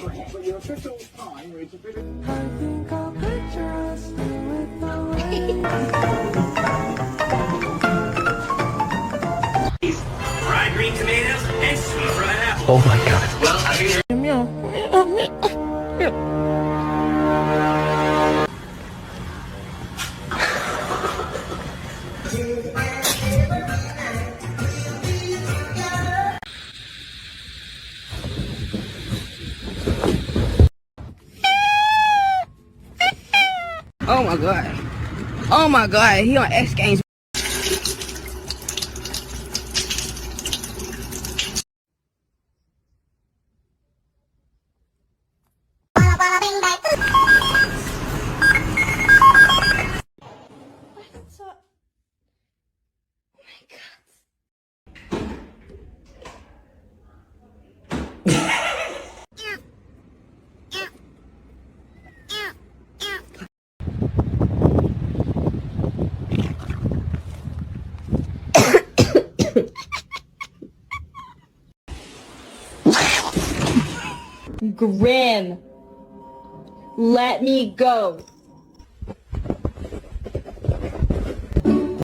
But your official time is a bit of... I think I'll picture us with the rain. Fried green tomatoes and sweet fried apple. Oh my god. Well, I mean, Oh my god. Oh my god, he on X Games. Grim. Let me go.